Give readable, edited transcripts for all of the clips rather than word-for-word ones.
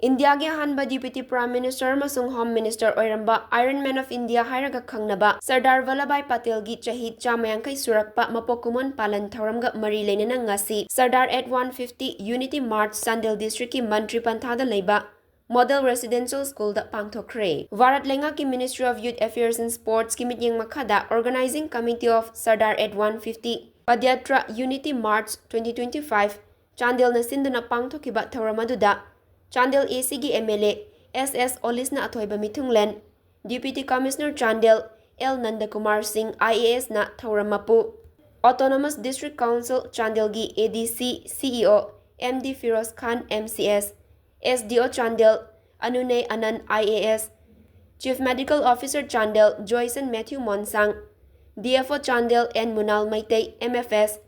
India ge hanba Deputy Prime Minister amasung Home Minister oiramba Iron Man of India hairaga khangnaba Sardar Vallabhbhai Patel gi chahi chamayangkai surakpa mapokumun palan thauramga mari leinana ngasi Sardar at 150 Unity March Chandel District ki Mantri Panthada leiba Model Residential School da pangthokkhre. Varat lenga ki Ministry of Youth Affairs and Sports ki mityeng makhada Organizing Committee of Sardar at 150 Padyatra Unity March 2025 Chandel na sinduna pangthokiba thauramadu Chandel ACG MLA SS Olisna Athoiba Mithunglen, Deputy Commissioner Chandel L Nandakumar Singh IAS na Thoramapu, Autonomous District Council Chandel gi ADC CEO MD Firoz Khan MCS, SDO Chandel Anune Anan IAS, Chief Medical Officer Chandel Joyson Matthew Monsang, DFO Chandel N Munal Maitei MFS,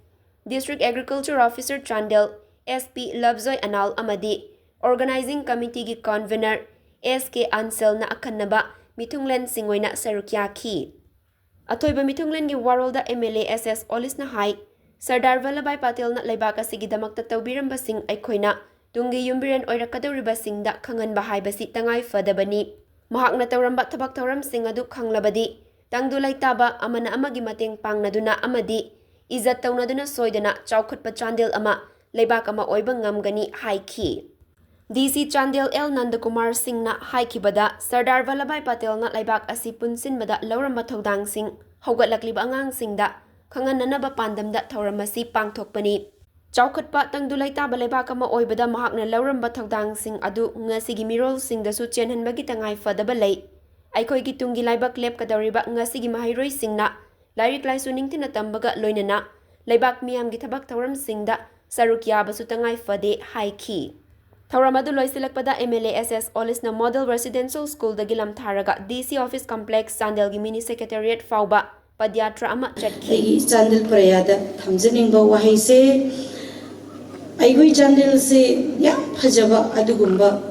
District Agriculture Officer Chandel SP Labzoy Anal Amadi, Organizing Committee gi Convener SK Ansel na akannaba Mithunglen Singwaina Sarukya ki. Athoiba Mithunglen gi warolda MLA SS Olis na hai Sardar Vallabhbhai Patel na laibaka sigidamakta tawbiramba sing aikhoina tungi yumbiren oirakadawriba singda khanganba haibasi tangai fadabani. Mahakna tawramba thabak tawram sing adu khanglabadi tangdulai taba amana amagi mateng pangnaduna amadi izat tawnaduna soidana chawkhutpa Chandel ama laibak ama oiba ngamgani haiki. DC Chandel L Nandakumar Singh na haikibada Sardar Vallabhbhai Patel na laibak asi punsinbada lauramba thodang sing haugatlaklib angang singda khangananaba pandamda thauramasi pangthokpani. Chawkhutpa tangdulai taba laibak ama oibada mahakna lauramba thodang sing adu ngasigi mirol singdasu chenhanbagi tangai fadaba lei. Aikhoigi tungi laibak lepkadawriba ngasigi mahairoi singna lairik laisu ningtina tambaga loinana laibak miyamgi thabak thauram singda sarukyabasu tangai fade haiki. Thauramadu loisilakpada MLA SS Olis na Model Residential School da gilam tharaga DC Office Complex Chandel gi Mini Secretariat fauba padyatra ama chatki. Ai Chandel parayada thamjaning ba wahai se ai goi Chandel se ya phajaba adugumba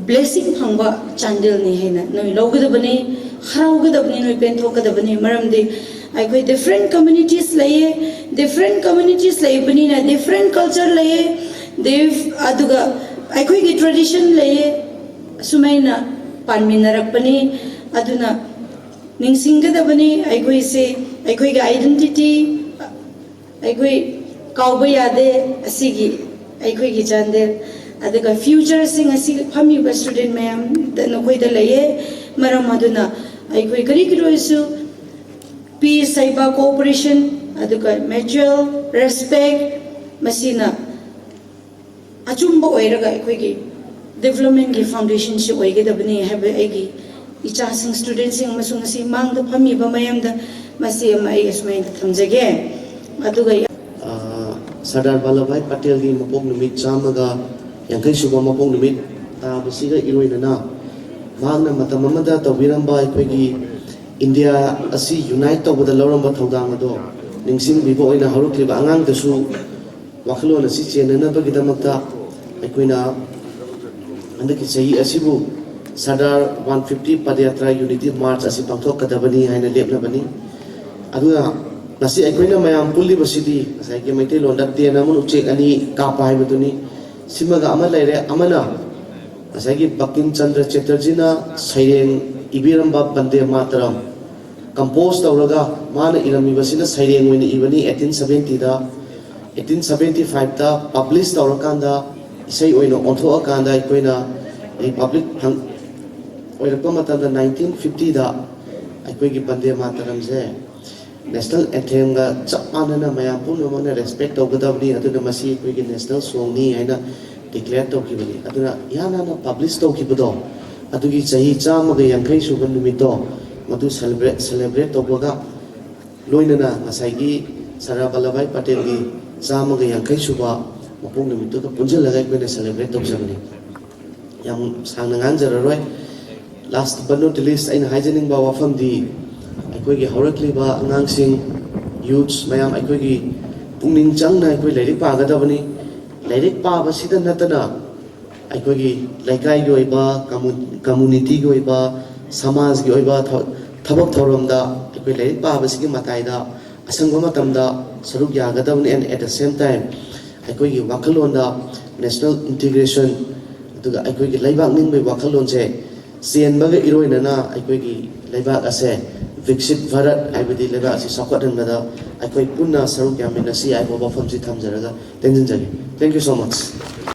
blessing phangba Chandel ni haina noi logadabani haraugadaabani noi penthokadabani maramdi I go different communities laye, different banina, different culture laye, aduga I go tradition laye, sumaina panminarakpani, aduna ningsingadabani, I go say, I go identity, I go kaubayade, asigi, I go Chandel, aduga future sing asig pami student ma'am, the no the laye, maramaduna, I go Karikroisu. Peace, cyber cooperation, aduga mutual respect, masina. Achumba oiraga equigi development gi foundation shi oige dabani have egi ichasing students sing masungasi mang the pami ba mayamda masi mai esmain thamjage aduga Sardar Vallabhbhai Patel gi mapok numit chamaga yankai suba mapok numit ta basiga iloinana magna matamamada tawiramba equigi India asi unite to with the Loramba Todamado, Ningsing Bibo in a Horukli Angang the Su, Wakalo and a Sicilian and another Gitamata, Equina, and the Kisei Asibu, Sardar 150 Padyatra Unity March as Pangthokkhre Dabani and a Leplabani. Aduna, Nasi Equina Mayam Pulli City, as I came to London, the Namun check any Kapa Hibutuni, Simaga Amalere Amana, as I give Bakin Chandra Chatterjina, Siren Ibiramba Bande Mataram. Composed Auraga, Mana Iramibasina Siren when Ibani 1870 da 1875 da published Aurakanda, say Oino Onto Akanda, Equina, a public Oirapamata 1950 da Equigi Bande Mataramze. National Anthem Chapanana Mayapun respect of Gadabni at the Masi Equigi National Songni and declared Tokibani. Aduna Yana published Tokibudo. Atugi Sahi Chamaga Yankai Suban Numito. Matu celebrate tobaga loinana ngasai Sardar Vallabhbhai Patel gi chamaga yankai suba mapung numito ka punjalaga ko celebrate tobjamni yang sangnangan jararoi last but not least aina haijening ba wafam di aikoi gi horakli ba angangsing youths mayam aikoi gi pungning changna aikoi lairik pagadabani lairik pa ba sida natana aikoi gi laikai gi oiba community gi oiba Samaj gi oiba thabak thoramda ekoi lairik pa basigi mataida asangba matamda saruk yagadabni and at the same time ekoi gi wakalonda national integration aduga aikoigi laibak ningbai wakhalonse chenbaga iroinana aikoigi laibak ase Viksit Bharat aibadi laibak ase sakwatanbada aikoi punna saruk yaminasi aibo bafamsi thamjaraga tenjinjagi. Thank you so much.